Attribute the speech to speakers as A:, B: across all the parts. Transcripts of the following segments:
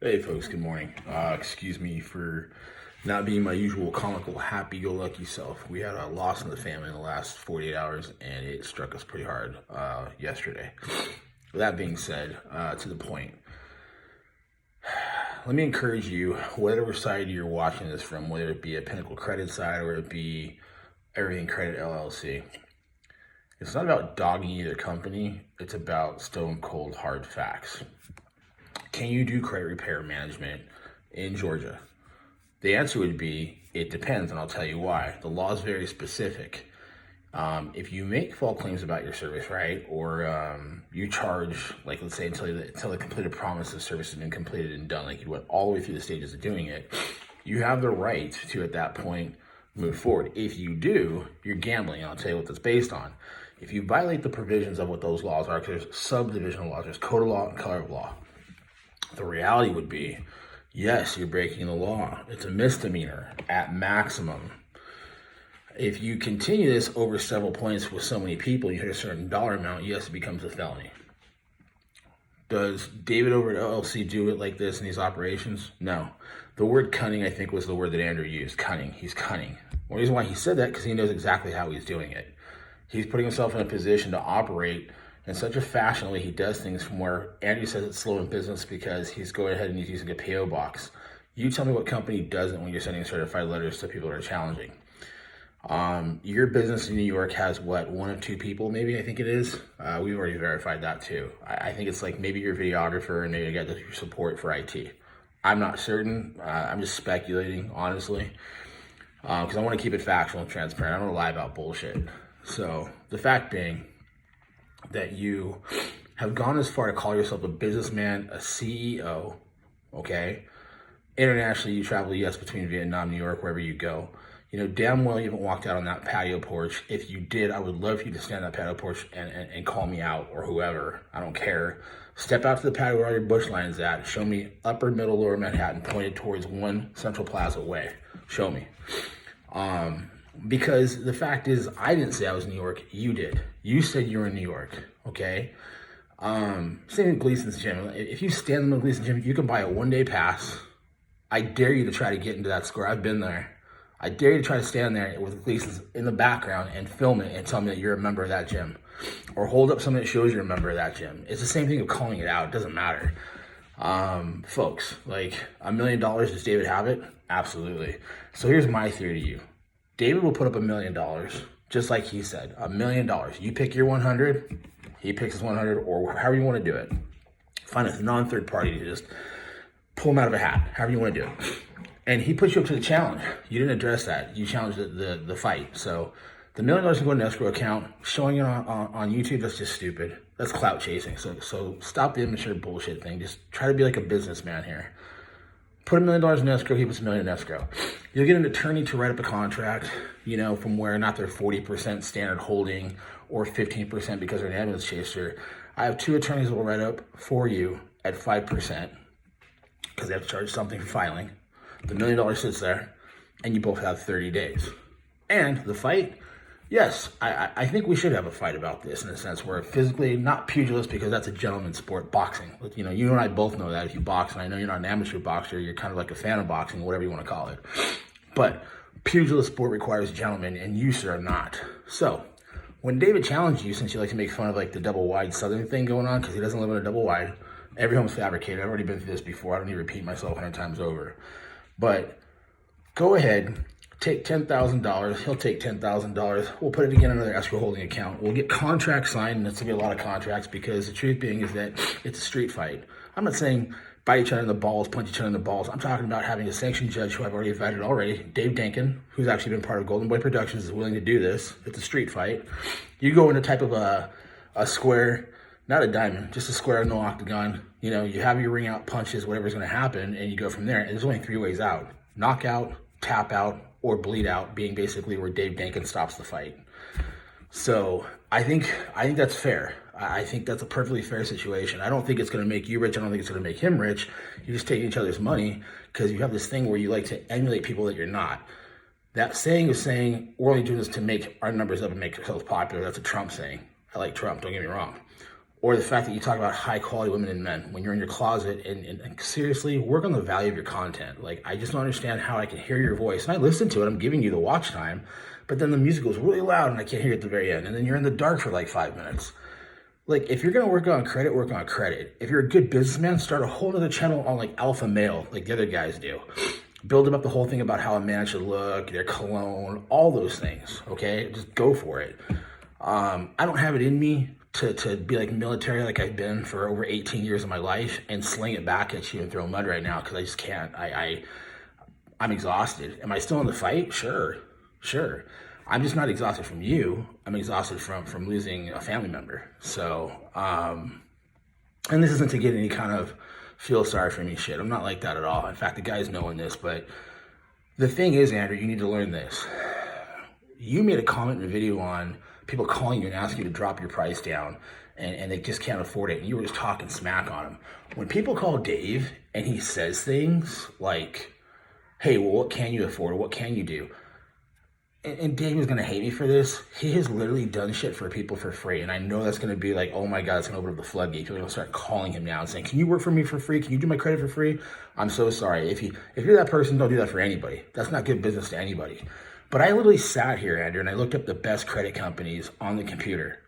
A: Hey folks, good morning. Excuse me for not being my usual comical, happy-go-lucky self. We had a loss in the family in the last 48 hours, and it struck us pretty hard yesterday. That being said, to the point, let me encourage you, whatever side you're watching this from, whether it be a Pinnacle Credit side or it be Everything Credit LLC, it's not about dogging either company. It's about stone cold hard facts. Can you do credit repair management in Georgia? The answer would be, it depends, and I'll tell you why. The law is very specific. If you make false claims about your service, right, or you charge, like let's say until the completed promise of service has been completed and done, like you went all the way through the stages of doing it, you have the right to, at that point, move forward. If you do, you're gambling, and I'll tell you what that's based on. If you violate the provisions of what those laws are, because there's subdivision laws, there's code of law and color of law. The reality would be, yes, you're breaking the law. It's a misdemeanor at maximum. If you continue this over several points with so many people, you hit a certain dollar amount, yes, it becomes a felony. Does David over at LLC do it like this in these operations? No. The word cunning, I think, was the word that Andrew used. Cunning. He's cunning. One reason why he said that, because he knows exactly how he's doing it. He's putting himself in a position to operate in such a fashion the way he does things, from where Andrew says it's slow in business because he's going ahead and he's using a PO box. You tell me what company doesn't when you're sending certified letters to people that are challenging. Your business in New York has what, one or two people, maybe, I think it is. We've already verified that too. I think it's like maybe your videographer and maybe you got the support for IT. I'm not certain. I'm just speculating, honestly, because I want to keep it factual and transparent. I don't want to lie about bullshit. So the fact being that you have gone as far to call yourself a businessman, a CEO, okay? Internationally, you travel, yes, between Vietnam, New York, wherever you go. You know damn well you haven't walked out on that patio porch. If you did, I would love for you to stand on that patio porch and call me out, or whoever. I don't care. Step out to the patio where all your bush line's at. Show me upper, middle, lower Manhattan, pointed towards one Central Plaza way. Show me. Because the fact is, I didn't say I was in New York. You did. You said you were in New York, okay? Same in Gleason's gym. If you stand in the Gleason's gym, you can buy a one-day pass. I dare you to try to get into that square. I've been there. I dare you to try to stand there with Gleason's in the background and film it and tell me that you're a member of that gym. Or hold up something that shows you're a member of that gym. It's the same thing of calling it out. It doesn't matter. Folks, like $1 million, does David have it? Absolutely. So here's my theory to you. David will put up $1 million, just like he said, $1 million. You pick your 100, he picks his 100, or however you want to do it. Find a non-third party to just pull him out of a hat, however you want to do it. And he puts you up to the challenge. You didn't address that. You challenged the fight. So the $1 million can go in an escrow account. Showing it on YouTube, that's just stupid. That's clout chasing. So stop the immature bullshit thing. Just try to be like a businessman here. Put $1 million in escrow, he puts $1 million in escrow. You'll get an attorney to write up a contract, you know, from where not their 40% standard holding or 15% because they're an ambulance chaser. I have two attorneys that will write up for you at 5% because they have to charge something for filing. The $1 million sits there, and you both have 30 days. And the fight, yes, I think we should have a fight about this in a sense where physically, not pugilist because that's a gentleman's sport, boxing. You know, you and I both know that if you box, and I know you're not an amateur boxer, you're kind of like a fan of boxing, whatever you want to call it. But pugilist sport requires gentlemen, and you, sir, are not. So when David challenged you, since you like to make fun of like the double wide southern thing going on, because he doesn't live in a double wide, every home's fabricated. I've already been through this before. I don't need to repeat myself 100 times over. But go ahead, take $10,000. He'll take $10,000. We'll put it again in another escrow holding account. We'll get contracts signed, and it's going to be a lot of contracts because the truth being is that it's a street fight. I'm not saying bite each other in the balls, punch each other in the balls. I'm talking about having a sanctioned judge who I've already invited already, Dave Denkin, who's actually been part of Golden Boy Productions, is willing to do this. It's a street fight. You go in a type of a square, not a diamond, just a square, no octagon. You know, you have your ring out punches, whatever's going to happen, and you go from there. And there's only 3 ways out: knockout, tap out, or bleed out, being basically where Dave Denkin stops the fight. So I think that's fair. I think that's a perfectly fair situation. I don't think it's going to make you rich. I don't think it's going to make him rich. You're just taking each other's money because you have this thing where you like to emulate people that you're not. That saying is saying, we're only doing this to make our numbers up and make ourselves popular. That's a Trump saying. I like Trump, don't get me wrong. or the fact that you talk about high quality women and men when you're in your closet, and seriously, work on the value of your content. Like, I just don't understand how I can hear your voice. And I listen to it, I'm giving you the watch time, but then the music goes really loud and I can't hear it at the very end. And then you're in the dark for like 5 minutes. Like, if you're gonna work on credit, work on credit. If you're a good businessman, start a whole other channel on like alpha male, like the other guys do. Build up the whole thing about how a man should look, their cologne, all those things, okay? Just go for it. I don't have it in me to be like military like I've been for over 18 years of my life and sling it back at you and throw mud right now, because I just can't. I'm exhausted. Am I still in the fight? Sure. I'm just not exhausted from you. I'm exhausted from losing a family member. So, and this isn't to get any kind of feel sorry for me shit. I'm not like that at all. In fact, the guy's knowing this, but the thing is, Andrew, you need to learn this. You made a comment in a video on people calling you and asking you to drop your price down, and they just can't afford it, and you were just talking smack on them. When people call Dave and he says things like, hey, well, what can you afford? What can you do? And Dave is going to hate me for this. He has literally done shit for people for free. And I know that's going to be like, oh my God, it's going to open up the floodgates. People are going to start calling him now and saying, can you work for me for free? Can you do my credit for free? I'm so sorry. If you're that person, don't do that for anybody. That's not good business to anybody. But I literally sat here, Andrew, and I looked up the best credit companies on the computer.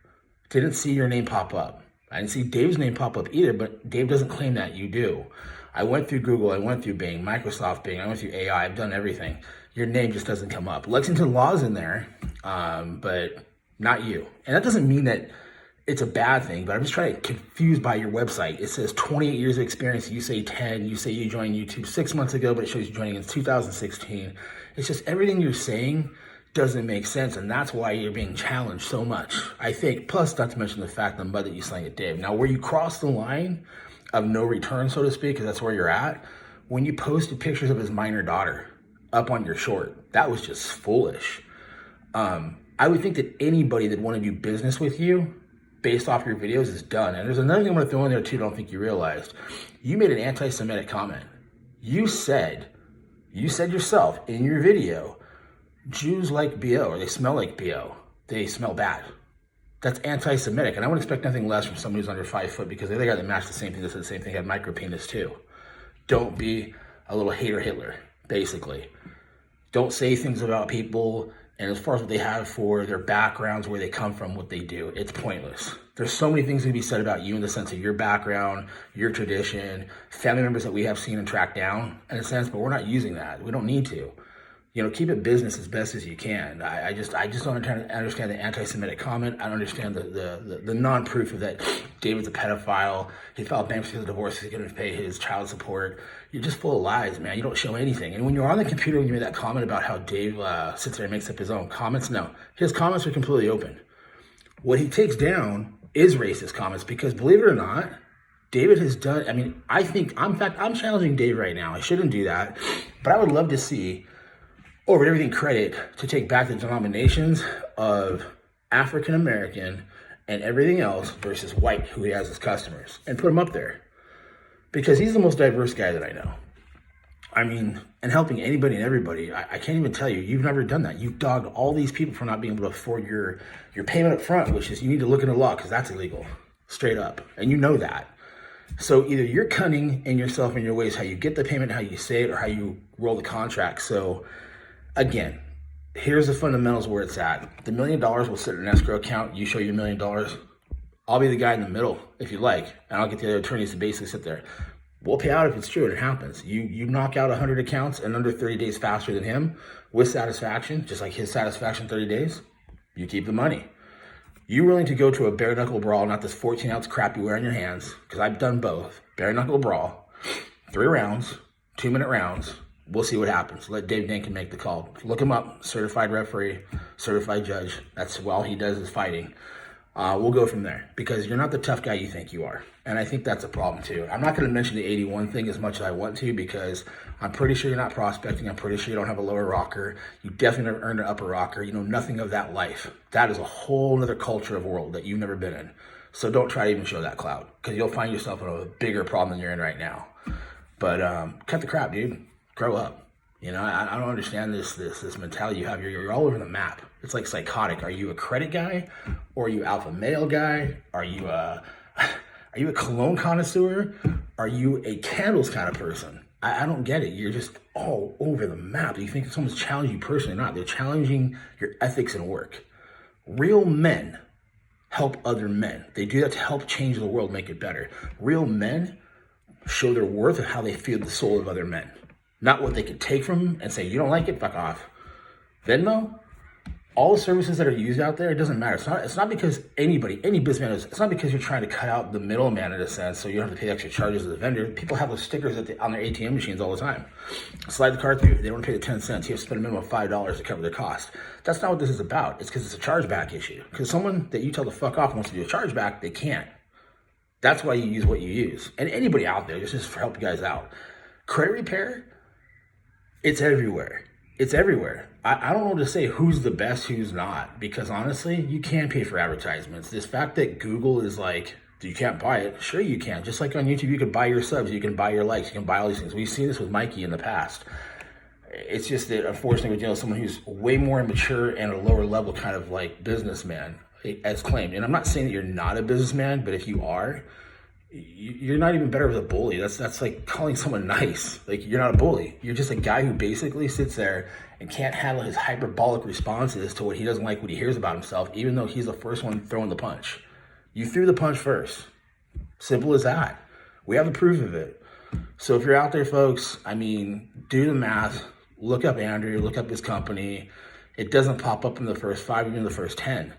A: Didn't see your name pop up. I didn't see Dave's name pop up either, but Dave doesn't claim that. You do. I went through Google, I went through Bing, Microsoft Bing, I went through AI, I've done everything. Your name just doesn't come up. Lexington Law's in there, but not you. And that doesn't mean that it's a bad thing, but I'm just trying to confuse by your website. It says 28 years of experience. You say 10. You say you joined YouTube 6 months ago, but it shows you joining in 2016. It's just everything you're saying doesn't make sense, and that's why you're being challenged so much, I think. Plus, not to mention the fact the mud that you slang at Dave. Now, where you cross the line of no return, so to speak, because that's where you're at, when you posted pictures of his minor daughter up on your short, that was just foolish. I would think that anybody that want to do business with you based off your videos is done. And there's another thing I'm going to throw in there too, I don't think you realized. You made an anti-Semitic comment. You said yourself in your video, Jews like BO, or they smell like BO. They smell bad. That's anti-Semitic. And I wouldn't expect nothing less from somebody who's under 5 foot, because the other guy that matched the same thing, that said the same thing, had micro penis too. Don't be a little hater Hitler, basically. Don't say things about people, and as far as what they have for their backgrounds, where they come from, what they do, it's pointless. There's so many things to be said about you in the sense of your background, your tradition, family members that we have seen and tracked down, in a sense, but we're not using that. We don't need to. You know, keep it business as best as you can. I just don't understand the anti-Semitic comment. I don't understand the non-proof of that David's a pedophile. He filed bankruptcy because of divorce. He's going to pay his child support. You're just full of lies, man. You don't show anything. And when you're on the computer, when you made that comment about how Dave sits there and makes up his own comments, no. His comments are completely open. What he takes down is racist comments, because believe it or not, David has done, I'm challenging Dave right now. I shouldn't do that, but I would love to see, over everything credit, to take back the denominations of African American and everything else versus white, who he has as customers, and put him up there, because he's the most diverse guy that I know. I mean, and helping anybody and everybody, I can't even tell you, you've never done that. You've dogged all these people for not being able to afford your payment up front, which is, you need to look into law, because that's illegal, straight up, and you know that. So either you're cunning in yourself and your ways, how you get the payment, how you say it, or how you roll the contract. So again, here's the fundamentals where it's at. The $1 million will sit in an escrow account. You show your $1 million. I'll be the guy in the middle, if you like, and I'll get the other attorneys to basically sit there. We'll pay out if it's true and it happens. You knock out 100 accounts in under 30 days faster than him with satisfaction, just like his satisfaction 30 days, you keep the money. You willing to go to a bare knuckle brawl, not this 14-ounce crap you wear in your hands, because I've done both. Bare knuckle brawl, 3 rounds, 2-minute rounds. We'll see what happens. Let Dave Dinkin make the call. Look him up. Certified referee, certified judge. That's all he does is fighting. We'll go from there, because you're not the tough guy you think you are. And I think that's a problem too. I'm not going to mention the 81 thing as much as I want to, because I'm pretty sure you're not prospecting. I'm pretty sure you don't have a lower rocker. You definitely never earned an upper rocker. You know nothing of that life. That is a whole other culture of world that you've never been in. So don't try to even show that cloud, because you'll find yourself in a bigger problem than you're in right now. But cut the crap, dude. Grow up. You know, I don't understand this mentality you have. You're all over the map. It's like psychotic. Are you a credit guy, or are you alpha male guy? Are you a Are you a cologne connoisseur? Are you a candles kind of person? I don't get it. You're just all over the map. You think someone's challenging you personally or not. They're challenging your ethics and work. Real men help other men. They do that to help change the world, make it better. Real men show their worth of how they feel the soul of other men. Not what they can take from them and say, you don't like it, fuck off. Venmo, all the services that are used out there, it doesn't matter. It's not because any businessman it's not because you're trying to cut out the middleman in a sense, so you don't have to pay extra charges as a vendor. People have those stickers on their ATM machines all the time. Slide the card through. They don't pay the 10 cents. You have to spend a minimum of $5 to cover their cost. That's not what this is about. It's because it's a chargeback issue. Because someone that you tell to fuck off wants to do a chargeback, they can't. That's why you use what you use. And anybody out there, just to help you guys out. Credit repair, it's everywhere. It's everywhere. I don't know what to say who's the best, who's not, because honestly, you can pay for advertisements. This fact that Google is like, you can't buy it. Sure you can. Just like on YouTube, you can buy your subs, you can buy your likes, you can buy all these things. We've seen this with Mikey in the past. It's just that unfortunately we're dealing with someone who's way more immature and a lower level kind of like businessman as claimed. And I'm not saying that you're not a businessman, but if you are, you're not even better as a bully. That's like calling someone nice. Like, you're not a bully. You're just a guy who basically sits there and can't handle his hyperbolic responses to what he doesn't like, what he hears about himself, even though he's the first one throwing the punch. You threw the punch first. Simple as that. We have the proof of it. So if you're out there, folks, I mean, do the math. Look up Andrew. Look up his company. It doesn't pop up in the first 5, even the first 10.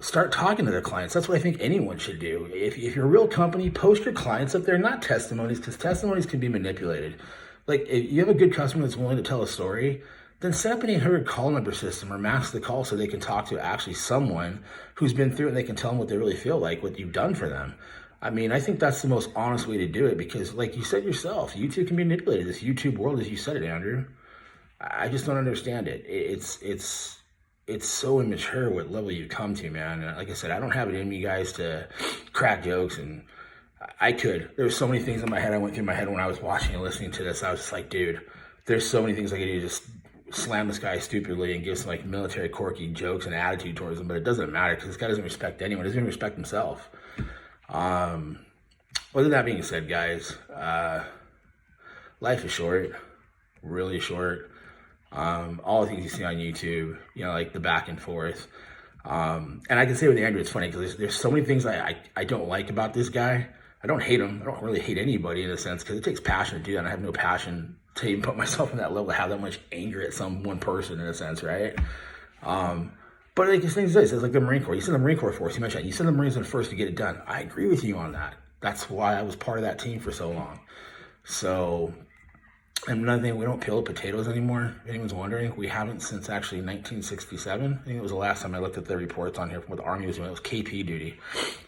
A: Start talking to their clients. That's what I think anyone should do. If you're a real company, post your clients up there, not testimonies, because testimonies can be manipulated. Like, if you have a good customer that's willing to tell a story, then set up an 800 call number system or mask the call so they can talk to actually someone who's been through it and they can tell them what they really feel like, what you've done for them. I mean, I think that's the most honest way to do it because, like you said yourself, YouTube can be manipulated. This YouTube world, as you said it, Andrew, I just don't understand it. It's so immature what level you come to, man. And like I said, I don't have it in me, guys, to crack jokes, and I could. There's so many things in my head I went through my head when I was watching and listening to this. I was just like, dude, there's so many things I could do to just slam this guy stupidly and give some like military quirky jokes and attitude towards him, but it doesn't matter because this guy doesn't respect anyone. He doesn't even respect himself. With that being said, guys, life is short, really short. All the things you see on YouTube, you know, like the back and forth. And I can say with Andrew, it's funny because there's so many things I don't like about this guy. I don't hate him. I don't really hate anybody in a sense because it takes passion to do that. And I have no passion to even put myself in that level to have that much anger at some one person in a sense, right? But like his thing is this, it's like the Marine Corps. You send the Marine Corps force, you mentioned that. You send the Marines in first to get it done. I agree with you on that. That's why I was part of that team for so long. So, and another thing, we don't peel the potatoes anymore. If anyone's wondering, we haven't since actually 1967. I think it was the last time I looked at the reports on here from what the Army was doing. It was KP duty.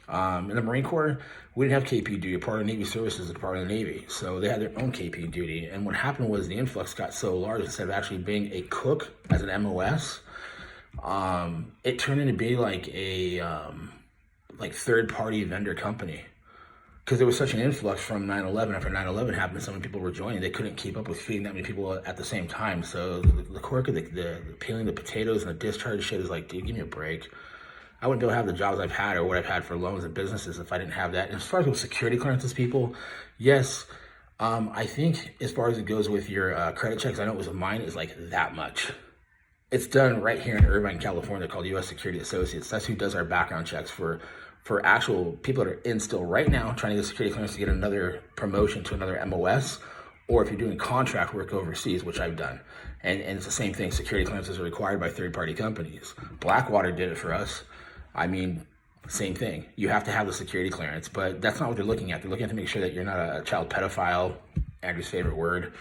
A: In the Marine Corps, we didn't have KP duty. Part of the Navy services is part of the Navy. So they had their own KP duty. And what happened was the influx got so large, instead of actually being a cook as an MOS, it turned into being like a third-party vendor company. Because there was such an influx from 9/11. After 9/11 happened, so many people were joining. They couldn't keep up with feeding that many people at the same time. So the quirk of the peeling the potatoes and the discharge shit is like, dude, give me a break. I wouldn't be able to have the jobs I've had or what I've had for loans and businesses if I didn't have that. And as far as with security clearances, people, yes, I think as far as it goes with your credit checks, I know it was mine is like that much. It's done right here in Irvine, California, called U.S. Security Associates. That's who does our background checks for actual people that are in still right now trying to get security clearance to get another promotion to another MOS, or if you're doing contract work overseas, which I've done. And it's the same thing. Security clearances are required by third-party companies. Blackwater did it for us. I mean, same thing. You have to have the security clearance, but that's not what they're looking at. They're looking at to make sure that you're not a child pedophile, Andrew's favorite word,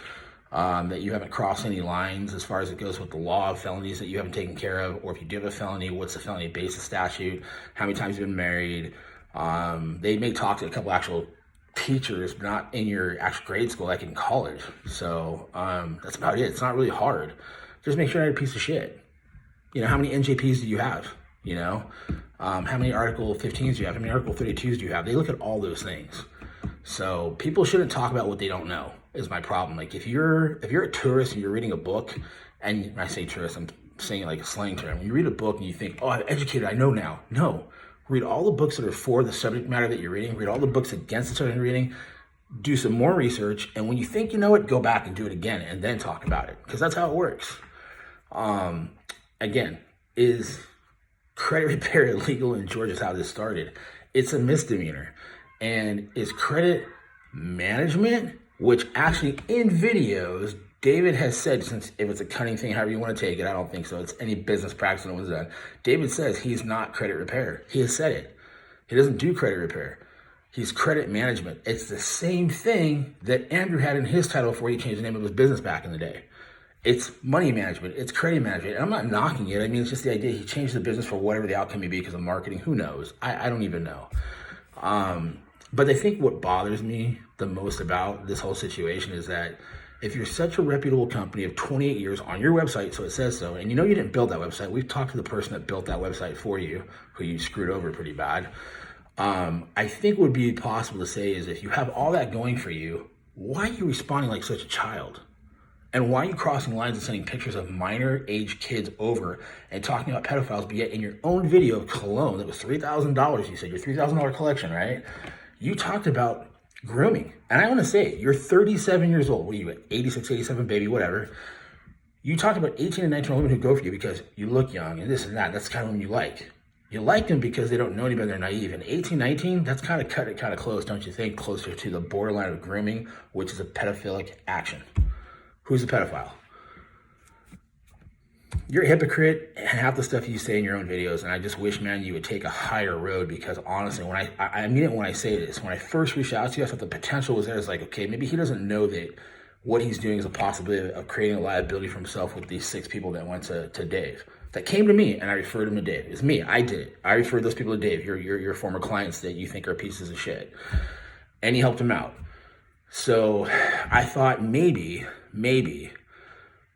A: that you haven't crossed any lines as far as it goes with the law of felonies that you haven't taken care of, or if you do have a felony, what's the felony basis statute, how many times you've been married. They may talk to a couple actual teachers, but not in your actual grade school, like in college. So that's about it. It's not really hard. Just make sure you're not a piece of shit. You know, how many NJPs do you have? You know, how many Article 15s do you have? How many Article 32s do you have? They look at all those things. So people shouldn't talk about what they don't know is my problem. Like if you're a tourist and you're reading a book, and when I say tourist, I'm saying it like a slang term. You read a book and you think, oh, I'm educated, I know now. No, Read all the books that are for the subject matter that you're reading. Read all the books against the subject you're reading. Do some more research. And when you think you know it, go back and do it again and then talk about it. Because that's how it works. Again, is credit repair illegal in Georgia? Is how this started. It's a misdemeanor. And is credit management, which actually in videos, David has said, since if it's a cunning thing, however you want to take it, I don't think so. It's any business practice no one's done. David says he's not credit repair. He has said it. He doesn't do credit repair. He's credit management. It's the same thing that Andrew had in his title before he changed the name of his business back in the day. It's money management. It's credit management. And I'm not knocking it. I mean, it's just the idea he changed the business for whatever the outcome may be because of marketing. Who knows? I don't even know. But I think what bothers me the most about this whole situation is that if you're such a reputable company of 28 years on your website, so it says so, and you know you didn't build that website. We've talked to the person that built that website for you, who you screwed over pretty bad. I think what would be possible to say is if you have all that going for you, why are you responding like such a child? And why are you crossing lines and sending pictures of minor age kids over and talking about pedophiles, but yet in your own video of cologne that was $3,000, you said your $3,000 collection, right? You talked about grooming. And I want to say, you're 37 years old. What are you at? 86, 87, baby, whatever. You talked about 18 and 19 women who go for you because you look young and this and that. That's the kind of women you like. You like them because they don't know any better, they're naive. And 18, 19, that's kind of cut it kind of close, don't you think? Closer to the borderline of grooming, which is a pedophilic action. Who's the pedophile? You're a hypocrite and half the stuff you say in your own videos, and I just wish, man, you would take a higher road because honestly, when I mean it when I say this, when I first reached out to you, I thought the potential was there. It's like, okay, maybe he doesn't know that what he's doing is a possibility of creating a liability for himself with these 6 people that went to Dave. That came to me, and I referred him to Dave. It's me. I did it. I referred those people to Dave, your former clients that you think are pieces of shit. And he helped him out. So I thought maybe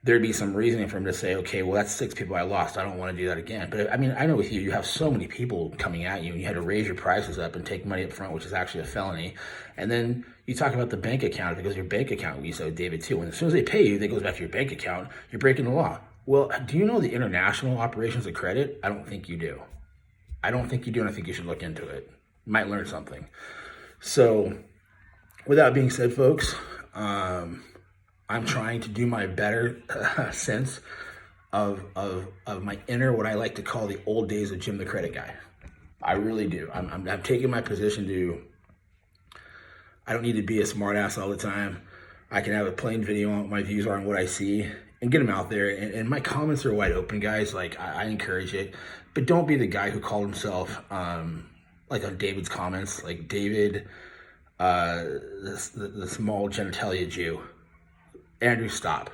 A: there'd be some reasoning for him to say, okay, well, that's 6 people I lost. I don't want to do that again. But I mean, I know with you, you have so many people coming at you, and you had to raise your prices up and take money up front, which is actually a felony. And then you talk about the bank account because your bank account, we said David too. And as soon as they pay you, that goes back to your bank account. You're breaking the law. Well, do you know the international operations of credit? I don't think you do. I don't think you do, and I think you should look into it. You might learn something. So with that being said, folks, I'm trying to do my better sense of my inner, what I like to call the old days of Jim the Credit Guy. I really do. I'm taking my position to, I don't need to be a smart ass all the time. I can have a plain video on what my views are and what I see and get them out there. And my comments are wide open, guys. Like, I encourage it. But don't be the guy who called himself, like on David's comments, like David, the small genitalia Jew. Andrew, stop.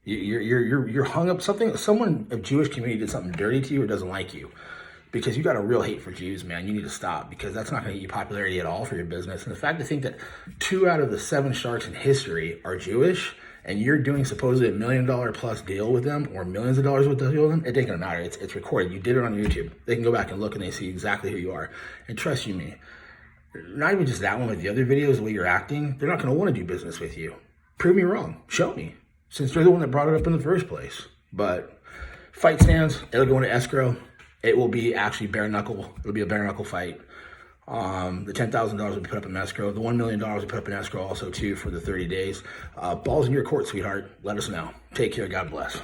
A: You're hung up. Someone of Jewish community did something dirty to you or doesn't like you, because you got a real hate for Jews, man. You need to stop, because that's not going to get you popularity at all for your business. And the fact to think that 2 out of the 7 sharks in history are Jewish, and you're doing supposedly $1 million plus deal with them, or millions of dollars with the deal with them, it ain't gonna matter. It's recorded. You did it on YouTube. They can go back and look, and they see exactly who you are. And trust you me, not even just that one, but the other videos, the way you're acting, they're not going to want to do business with you. Prove me wrong. Show me, since they're the one that brought it up in the first place. But fight stands. It'll go into escrow. It will be actually bare knuckle. It'll be a bare knuckle fight. The $10,000 will be put up in escrow. The $1 million will be put up in escrow also too for the 30 days. Ball's in your court, sweetheart. Let us know. Take care. God bless.